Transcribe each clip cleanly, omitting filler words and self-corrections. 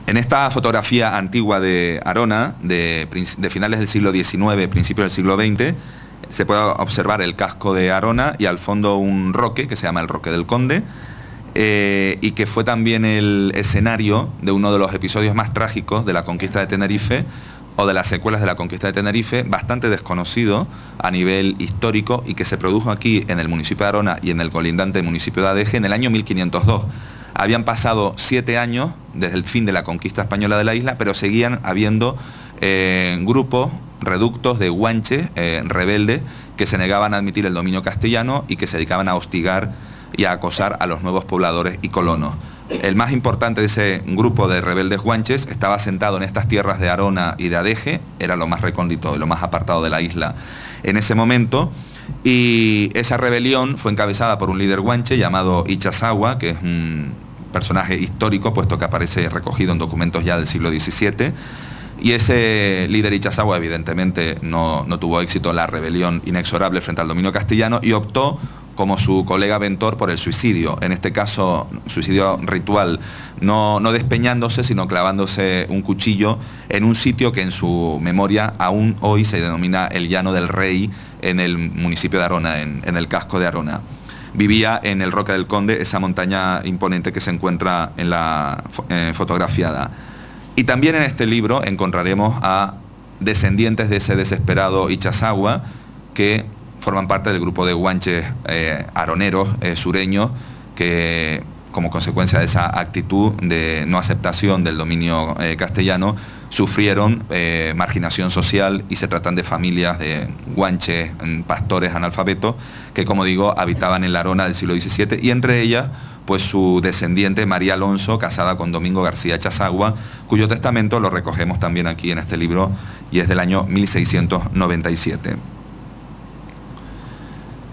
En esta fotografía antigua de Arona, de finales del siglo XIX, principios del siglo XX, se puede observar el casco de Arona y al fondo un roque que se llama el Roque del Conde, y que fue también el escenario de uno de los episodios más trágicos de la conquista de Tenerife, o de las secuelas de la conquista de Tenerife, bastante desconocido a nivel histórico y que se produjo aquí en el municipio de Arona y en el colindante municipio de Adeje en el año 1502. Habían pasado 7 años desde el fin de la conquista española de la isla, pero seguían habiendo grupos, reductos de guanches rebeldes que se negaban a admitir el dominio castellano y que se dedicaban a hostigar y a acosar a los nuevos pobladores y colonos. El más importante de ese grupo de rebeldes guanches estaba sentado en estas tierras de Arona y de Adeje, era lo más recóndito y lo más apartado de la isla en ese momento, y esa rebelión fue encabezada por un líder guanche llamado Ichazagua, que es un personaje histórico, puesto que aparece recogido en documentos ya del siglo XVII, y ese líder Ichazagua evidentemente no tuvo éxito en la rebelión inexorable frente al dominio castellano y optó, como su colega Ventor, por el suicidio, en este caso suicidio ritual, no despeñándose, sino clavándose un cuchillo en un sitio que en su memoria aún hoy se denomina el Llano del Rey, en el municipio de Arona, en el casco de Arona. Vivía en el Roque del Conde, esa montaña imponente que se encuentra en la fotografiada. Y también en este libro encontraremos a descendientes de ese desesperado Ichazagua, que forman parte del grupo de guanches aroneros sureños que, como consecuencia de esa actitud de no aceptación del dominio castellano, sufrieron marginación social, y se tratan de familias de guanches, pastores analfabetos, que, como digo, habitaban en la Arona del siglo XVII, y entre ellas pues su descendiente María Alonso, casada con Domingo García Ichazagua, cuyo testamento lo recogemos también aquí en este libro, y es del año 1697.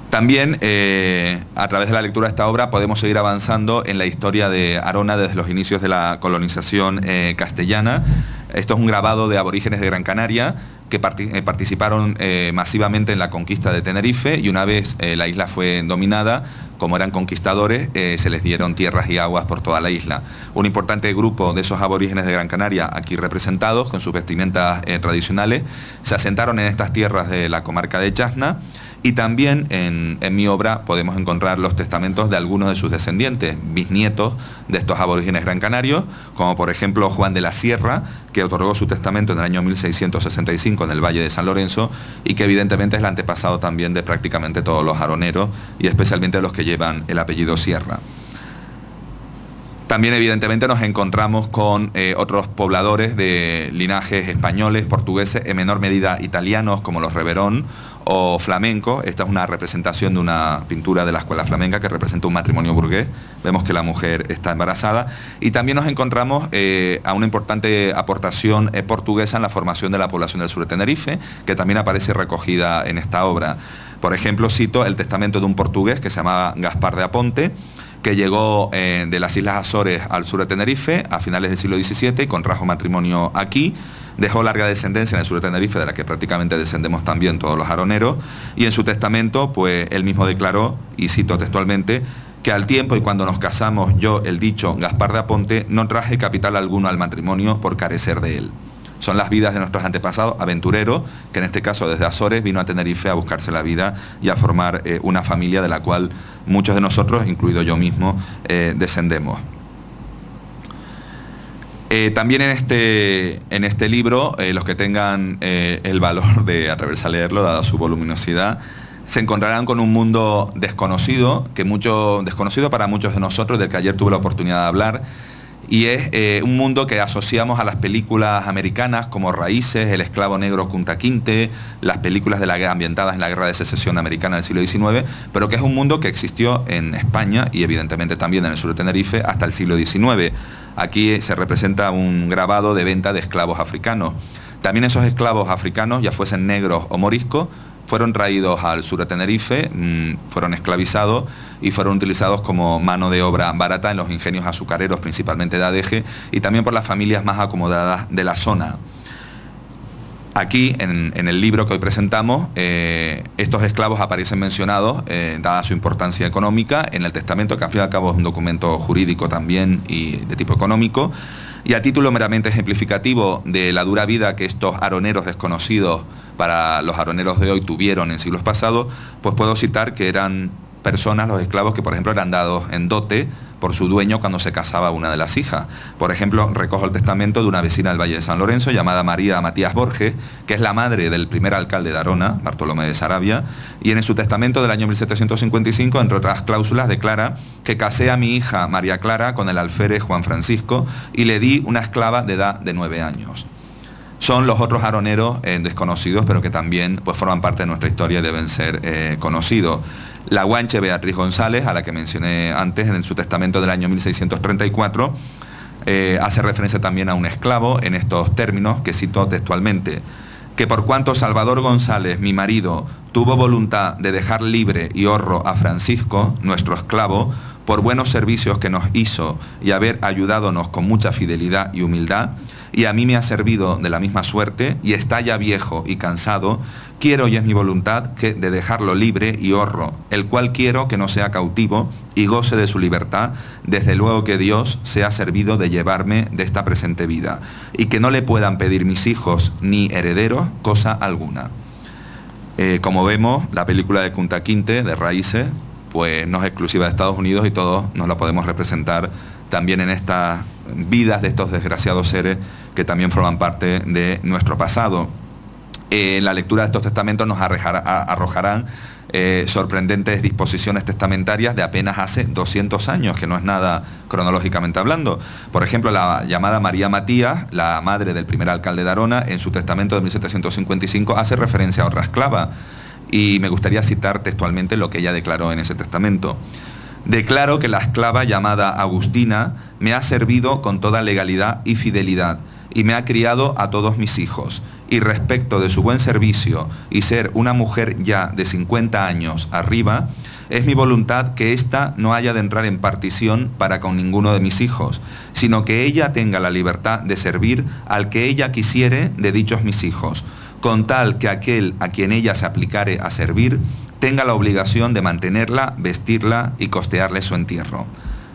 También, a través de la lectura de esta obra, podemos seguir avanzando en la historia de Arona desde los inicios de la colonización castellana. Esto es un grabado de aborígenes de Gran Canaria que participaron masivamente en la conquista de Tenerife, y una vez la isla fue dominada, como eran conquistadores, se les dieron tierras y aguas por toda la isla. Un importante grupo de esos aborígenes de Gran Canaria, aquí representados con sus vestimentas tradicionales, se asentaron en estas tierras de la comarca de Chasna. Y también en mi obra podemos encontrar los testamentos de algunos de sus descendientes, bisnietos de estos aborígenes gran canarios, como por ejemplo Juan de la Sierra, que otorgó su testamento en el año 1665 en el Valle de San Lorenzo, y que evidentemente es el antepasado también de prácticamente todos los aroneros, y especialmente los que llevan el apellido Sierra. También evidentemente nos encontramos con otros pobladores de linajes españoles, portugueses, en menor medida italianos, como los Reverón o flamenco. Esta es una representación de una pintura de la escuela flamenca que representa un matrimonio burgués. Vemos que la mujer está embarazada. Y también nos encontramos a una importante aportación portuguesa en la formación de la población del sur de Tenerife, que también aparece recogida en esta obra. Por ejemplo, cito el testamento de un portugués que se llamaba Gaspar de Aponte, que llegó de las Islas Azores al sur de Tenerife a finales del siglo XVII y contrajo matrimonio aquí. Dejó larga descendencia en el sur de Tenerife, de la que prácticamente descendemos también todos los aroneros, y en su testamento pues él mismo declaró, y cito textualmente, que al tiempo y cuando nos casamos yo, el dicho Gaspar de Aponte, no traje capital alguno al matrimonio por carecer de él. Son las vidas de nuestros antepasados aventureros, que en este caso desde Azores vino a Tenerife a buscarse la vida y a formar una familia de la cual muchos de nosotros, incluido yo mismo, descendemos. También en este libro, los que tengan el valor de atreverse a leerlo, dada su voluminosidad, se encontrarán con un mundo desconocido, desconocido para muchos de nosotros, del que ayer tuve la oportunidad de hablar, y es un mundo que asociamos a las películas americanas como Raíces, El esclavo negro Kunta Kinte, las películas de la guerra ambientadas en la guerra de secesión americana del siglo XIX, pero que es un mundo que existió en España y evidentemente también en el sur de Tenerife hasta el siglo XIX. Aquí se representa un grabado de venta de esclavos africanos. También esos esclavos africanos, ya fuesen negros o moriscos, fueron traídos al sur de Tenerife, fueron esclavizados y fueron utilizados como mano de obra barata en los ingenios azucareros, principalmente de Adeje, y también por las familias más acomodadas de la zona. Aquí, en el libro que hoy presentamos, estos esclavos aparecen mencionados, dada su importancia económica, en el testamento, que al fin y al cabo es un documento jurídico también y de tipo económico. Y a título meramente ejemplificativo de la dura vida que estos aroneros desconocidos para los aroneros de hoy tuvieron en siglos pasados, pues puedo citar que eran personas, los esclavos, que por ejemplo eran dados en dote por su dueño cuando se casaba una de las hijas. Por ejemplo, recojo el testamento de una vecina del Valle de San Lorenzo llamada María Matías Borges, que es la madre del primer alcalde de Arona, Bartolomé de Sarabia, y en su testamento del año 1755, entre otras cláusulas, declara que casé a mi hija María Clara con el alférez Juan Francisco y le di una esclava de edad de 9 años. Son los otros aroneros desconocidos, pero que también pues, forman parte de nuestra historia y deben ser conocidos. La guanche Beatriz González, a la que mencioné antes en su testamento del año 1634, hace referencia también a un esclavo en estos términos que cito textualmente: que por cuanto Salvador González, mi marido, tuvo voluntad de dejar libre y honro a Francisco, nuestro esclavo, por buenos servicios que nos hizo y haber ayudádonos con mucha fidelidad y humildad, y a mí me ha servido de la misma suerte, y está ya viejo y cansado, quiero y es mi voluntad de dejarlo libre y honro, el cual quiero que no sea cautivo y goce de su libertad, desde luego que Dios sea servido de llevarme de esta presente vida, y que no le puedan pedir mis hijos ni herederos cosa alguna. Como vemos, la película de Kunta Kinte, de Raíces, pues no es exclusiva de Estados Unidos y todos nos la podemos representar también en estas vidas de estos desgraciados seres que también forman parte de nuestro pasado. La lectura de estos testamentos nos arrojarán sorprendentes disposiciones testamentarias de apenas hace 200 años, que no es nada cronológicamente hablando. Por ejemplo, la llamada María Matías, la madre del primer alcalde de Arona, en su testamento de 1755 hace referencia a otra esclava, y me gustaría citar textualmente lo que ella declaró en ese testamento. Declaro que la esclava llamada Agustina me ha servido con toda legalidad y fidelidad, y me ha criado a todos mis hijos, y respecto de su buen servicio y ser una mujer ya de 50 años arriba, es mi voluntad que ésta no haya de entrar en partición para con ninguno de mis hijos, sino que ella tenga la libertad de servir al que ella quisiere de dichos mis hijos, con tal que aquel a quien ella se aplicare a servir tenga la obligación de mantenerla, vestirla y costearle su entierro.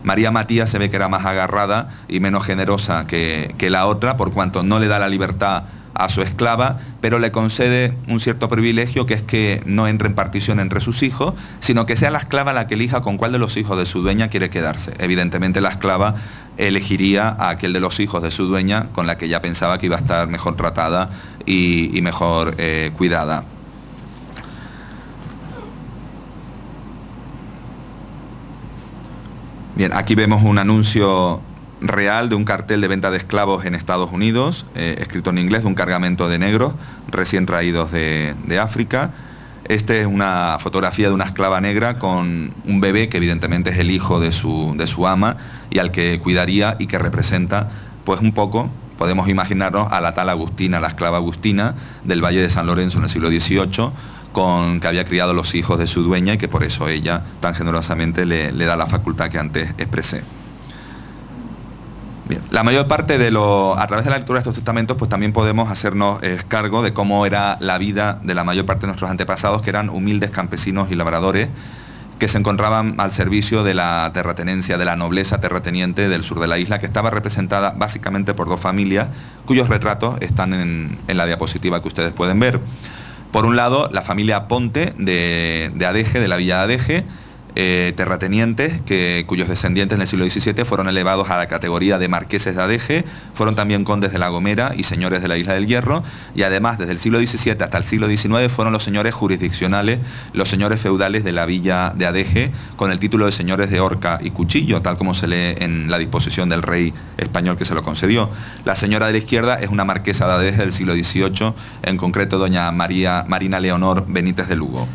María Matías se ve que era más agarrada y menos generosa que la otra, por cuanto no le da la libertad a su esclava, pero le concede un cierto privilegio, que es que no entre en partición entre sus hijos, sino que sea la esclava la que elija con cuál de los hijos de su dueña quiere quedarse. Evidentemente la esclava elegiría a aquel de los hijos de su dueña con la que ella pensaba que iba a estar mejor tratada y mejor cuidada. Bien, aquí vemos un anuncio real de un cartel de venta de esclavos en Estados Unidos, escrito en inglés, de un cargamento de negros recién traídos de África. Este es una fotografía de una esclava negra con un bebé que evidentemente es el hijo de su ama y al que cuidaría, y que representa pues un poco, podemos imaginarnos, a la tal Agustina, la esclava Agustina del Valle de San Lorenzo en el siglo XVIII, que había criado los hijos de su dueña y que por eso ella tan generosamente le da la facultad que antes expresé. Bien, la mayor parte a través de la lectura de estos testamentos, pues también podemos hacernos cargo de cómo era la vida de la mayor parte de nuestros antepasados, que eran humildes campesinos y labradores que se encontraban al servicio de la terratenencia, de la nobleza terrateniente del sur de la isla, que estaba representada básicamente por dos familias, cuyos retratos están en la diapositiva que ustedes pueden ver. Por un lado, la familia Ponte de Adeje, de la villa de Adeje, terratenientes cuyos descendientes en el siglo XVII fueron elevados a la categoría de marqueses de Adeje, fueron también condes de La Gomera y señores de la Isla del Hierro, y además desde el siglo XVII hasta el siglo XIX fueron los señores jurisdiccionales, los señores feudales de la villa de Adeje, con el título de señores de horca y cuchillo, tal como se lee en la disposición del rey español que se lo concedió. La señora de la izquierda es una marquesa de Adeje del siglo XVIII, en concreto doña Marina Leonor Benítez de Lugo.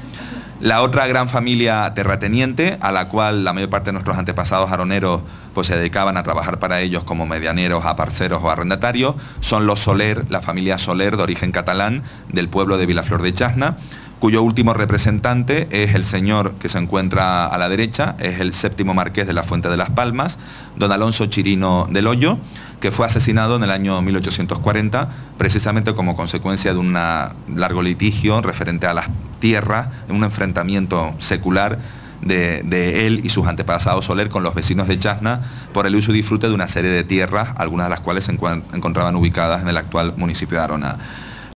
La otra gran familia terrateniente, a la cual la mayor parte de nuestros antepasados aroneros pues, se dedicaban a trabajar para ellos como medianeros, aparceros o arrendatarios, son los Soler, la familia Soler de origen catalán del pueblo de Vilaflor de Chasna, cuyo último representante es el señor que se encuentra a la derecha, es el séptimo marqués de la Fuente de las Palmas, don Alonso Chirino del Hoyo, que fue asesinado en el año 1840, precisamente como consecuencia de un largo litigio referente a las tierras, en un enfrentamiento secular de él y sus antepasados Soler con los vecinos de Chasna por el uso y disfrute de una serie de tierras, algunas de las cuales se encontraban ubicadas en el actual municipio de Arona.